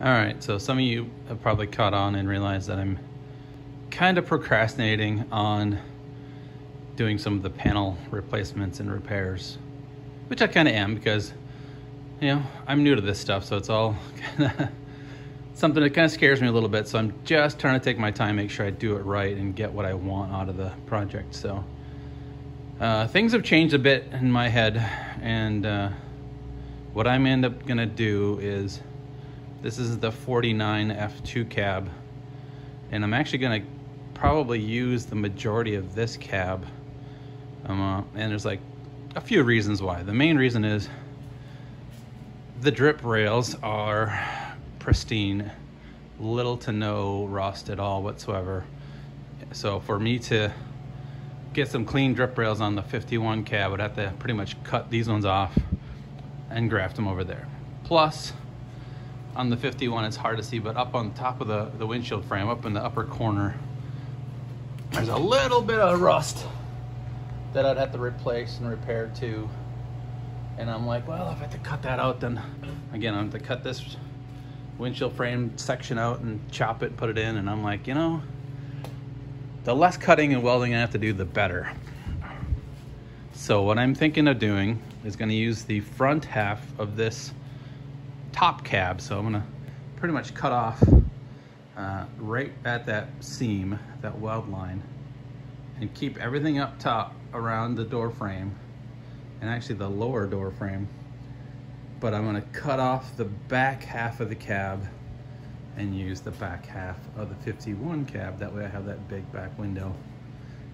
All right, so some of you have probably caught on and realized that I'm kind of procrastinating on doing some of the panel replacements and repairs, which I kind of am because, you know, I'm new to this stuff, so it's all kind of something that kind of scares me a little bit. So I'm just trying to take my time, make sure I do it right and get what I want out of the project. So things have changed a bit in my head, and what I'm end up gonna do is, this is the 49 F2 cab, and I'm actually gonna probably use the majority of this cab. And there's like a few reasons why. The main reason is the drip rails are pristine, little to no rust at all whatsoever. So for me to get some clean drip rails on the 51 cab, I'd have to pretty much cut these ones off and graft them over there. Plus, on the 51, it's hard to see, but up on top of the windshield frame, up in the upper corner, there's a little bit of rust that I'd have to replace and repair too. And I'm like, well, if I have to cut that out, then again, I have to cut this windshield frame section out and chop it and put it in. And I'm like, you know, the less cutting and welding I have to do, the better. So what I'm thinking of doing is gonna use the front half of this top cab. So I'm gonna pretty much cut off right at that seam, that weld line, and keep everything up top around the door frame, and actually the lower door frame. But I'm gonna cut off the back half of the cab and use the back half of the 51 cab. That way I have that big back window.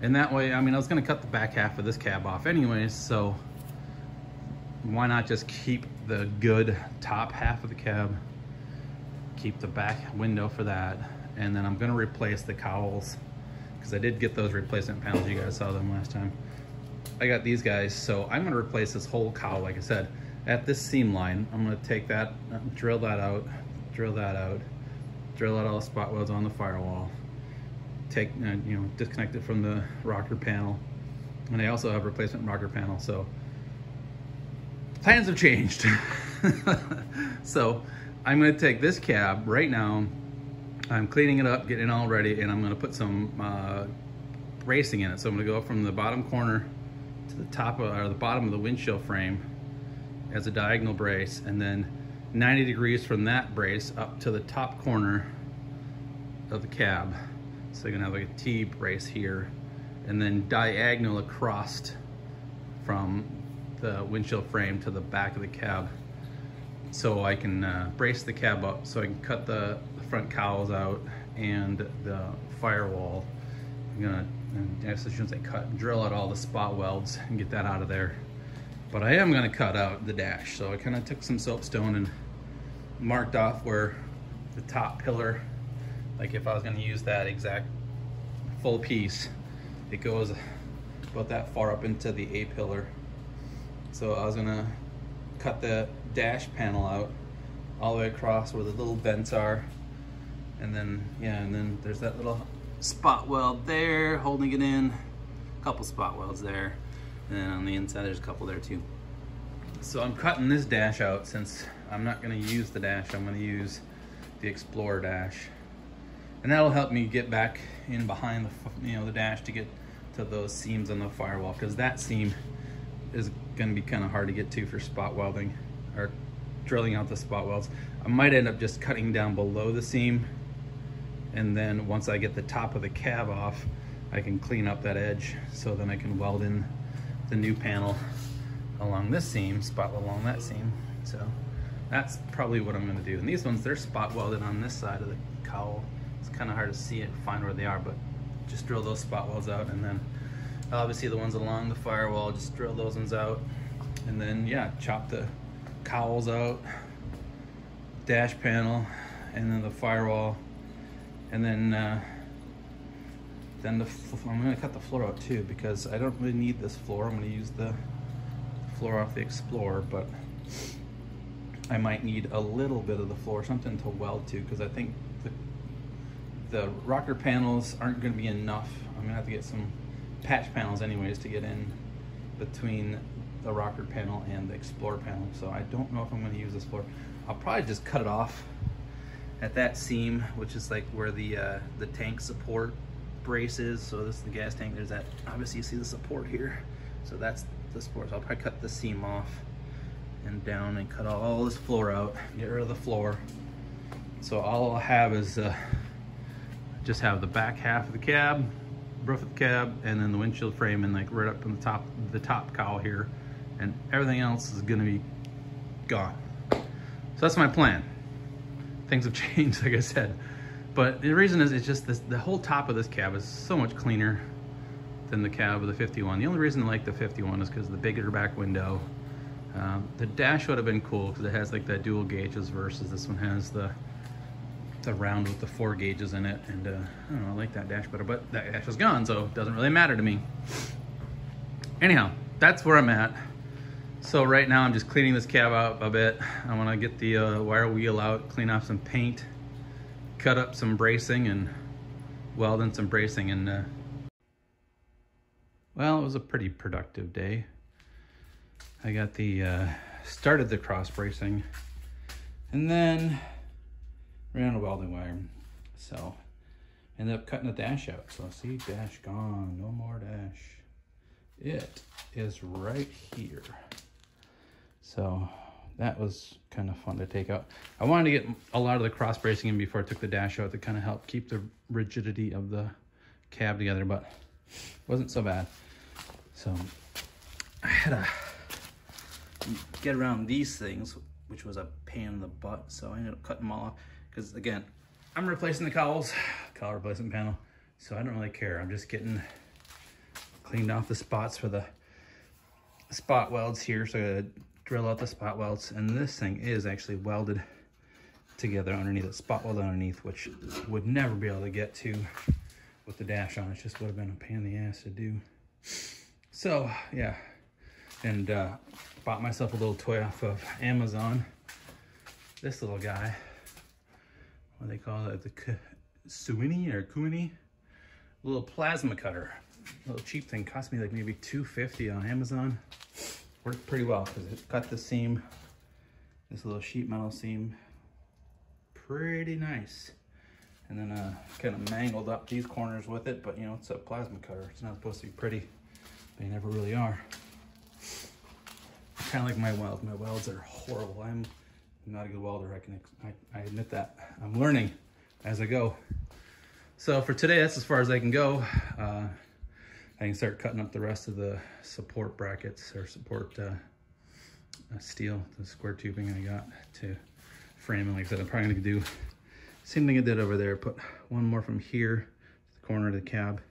And that way, I mean, I was gonna cut the back half of this cab off anyways, so why not just keep the good top half of the cab, keep the back window for that, and then I'm gonna replace the cowls, because I did get those replacement panels. You guys saw them last time. I got these guys, so I'm gonna replace this whole cowl, like I said, at this seam line. I'm gonna take that, drill that out, drill that out, drill out all the spot welds on the firewall, take, you know, disconnect it from the rocker panel, and I also have a replacement rocker panel. So plans have changed. So I'm gonna take this cab right now, I'm cleaning it up, getting it all ready, and I'm gonna put some bracing in it. So I'm gonna go from the bottom corner to the top of, or the bottom of the windshield frame as a diagonal brace, and then 90 degrees from that brace up to the top corner of the cab. So you're gonna have like a T brace here, and then diagonal across from the windshield frame to the back of the cab, so I can brace the cab up, so I can cut the front cowls out and the firewall. I'm gonna, as soon as I cut, drill out all the spot welds and get that out of there. But I am gonna cut out the dash. So I kind of took some soapstone and marked off where the top pillar, like if I was gonna use that exact full piece, it goes about that far up into the A pillar. So I was gonna cut the dash panel out all the way across where the little vents are. And then, yeah, and then there's that little spot weld there holding it in. A couple spot welds there. And then on the inside, there's a couple there too. So I'm cutting this dash out since I'm not gonna use the dash. I'm gonna use the Explorer dash. And that'll help me get back in behind the, you know, the dash to get to those seams on the firewall, because that seam is gonna be kind of hard to get to for spot welding or drilling out the spot welds. I might end up just cutting down below the seam, and then once I get the top of the cab off, I can clean up that edge, so then I can weld in the new panel along this seam, spot along that seam. So that's probably what I'm gonna do. And these ones, they're spot welded on this side of the cowl. It's kind of hard to see it, find where they are, but just drill those spot welds out, and then obviously the ones along the firewall, just drill those ones out, and then yeah, chop the cowls out, dash panel, and then the firewall, and then I'm gonna cut the floor out too, because I don't really need this floor. I'm gonna use the floor off the Explorer, but I might need a little bit of the floor, something to weld to, because I think the rocker panels aren't gonna be enough. I'm gonna have to get some patch panels anyways to get in between the rocker panel and the Explorer panel. So I don't know if I'm going to use this floor. I'll probably just cut it off at that seam, which is like where the tank support brace is. So this is the gas tank. There's that, obviously you see the support here. So that's the support. So I'll probably cut the seam off and down and cut all this floor out, get rid of the floor. So all I'll have is just have the back half of the cab, roof of the cab, and then the windshield frame, and like right up on the top cowl here, and everything else is gonna be gone. So that's my plan. Things have changed, like I said, but the reason is it's just this, the whole top of this cab is so much cleaner than the cab of the 51. The only reason I like the 51 is because of the bigger back window. The dash would have been cool because it has like the dual gauges versus this one has the round with the 4 gauges in it, and I don't know, I like that dash better, but that dash is gone, so it doesn't really matter to me. Anyhow, that's where I'm at. So right now I'm just cleaning this cab out a bit. I want to get the wire wheel out, clean off some paint, cut up some bracing, and weld in some bracing. And well, it was a pretty productive day. I got the started the cross bracing, and then ran a welding wire. So ended up cutting the dash out. So see, dash gone, no more dash. It is right here. So that was kind of fun to take out. I wanted to get a lot of the cross bracing in before I took the dash out to kind of help keep the rigidity of the cab together, but it wasn't so bad. So I had to get around these things, which was a pain in the butt. So I ended up cutting them all off because, again, I'm replacing the cowls, cowl replacement panel. So I don't really care. I'm just getting cleaned off the spots for the spot welds here. So I gotta drill out the spot welds, and this thing is actually welded together underneath it, spot weld underneath, which would never be able to get to with the dash on. It just would have been a pain in the ass to do. So yeah, and bought myself a little toy off of Amazon. This little guy, what do they call it, the Suini or Kuini, little plasma cutter. A little cheap thing, cost me like maybe $2.50 on Amazon. Worked pretty well because it cut the seam, this little sheet metal seam, pretty nice. And then kind of mangled up these corners with it, but you know, it's a plasma cutter. It's not supposed to be pretty. They never really are. Kind of like my welds. My welds are horrible. I'm not a good welder. I admit that. I'm learning as I go. So for today, that's as far as I can go. I can start cutting up the rest of the support brackets or support steel, the square tubing I got to frame. And like I said, I'm probably gonna do same thing I did over there. Put one more from here to the corner of the cab,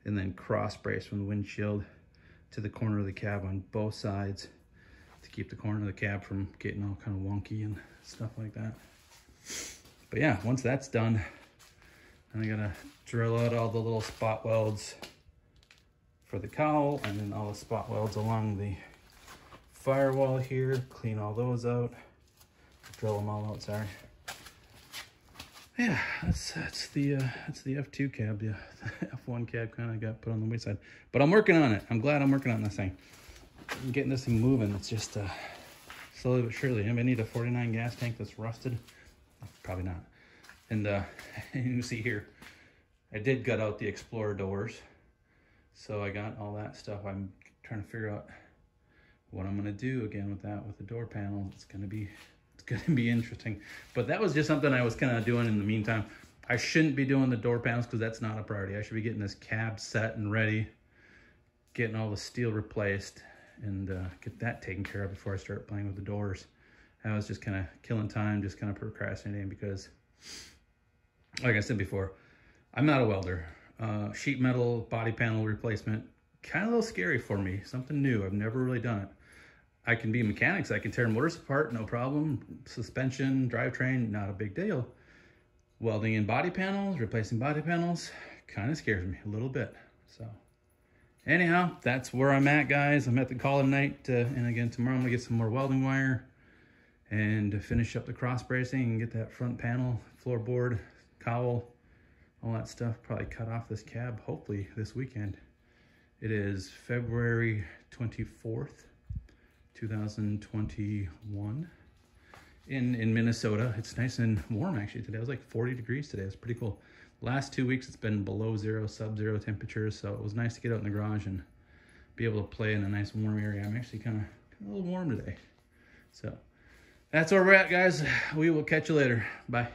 and then cross brace from the windshield to the corner of the cab on both sides to keep the corner of the cab from getting all kind of wonky and stuff like that. But yeah, once that's done, then I gotta drill out all the little spot welds for the cowl, and then all the spot welds along the firewall here, clean all those out, drill them all out, sorry. Yeah, that's the F2 cab. The F1 cab kind of got put on the wayside, but I'm working on it. I'm glad I'm working on this thing. I'm getting this thing moving. It's just slowly but surely. I need a 49 gas tank that's rusted. Probably not. And you see here, I did gut out the Explorer doors. So I got all that stuff. I'm trying to figure out what I'm gonna do again with that, with the door panel. It's gonna be interesting. But that was just something I was kind of doing in the meantime. I shouldn't be doing the door panels because that's not a priority. I should be getting this cab set and ready, getting all the steel replaced, and get that taken care of before I start playing with the doors. I was just kind of killing time, just kind of procrastinating because, like I said before, I'm not a welder. Sheet metal body panel replacement, kind of a little scary for me. Something new. I've never really done it. I can be mechanics. I can tear motors apart, no problem. Suspension, drivetrain, not a big deal. Welding in body panels, replacing body panels, kind of scares me a little bit. So anyhow, that's where I'm at, guys. I'm at the call tonight. And again, tomorrow I'm gonna get some more welding wire and finish up the cross bracing and get that front panel, floorboard, cowl, all that stuff, probably cut off this cab, hopefully this weekend. It is February 24th, 2021. in Minnesota. It's nice and warm actually today. It was like 40 degrees today. It's pretty cool. Last 2 weeks it's been below zero, sub-zero temperatures, so it was nice to get out in the garage and be able to play in a nice warm area. I'm actually kind of a little warm today. So that's where we're at, guys. We will catch you later. Bye.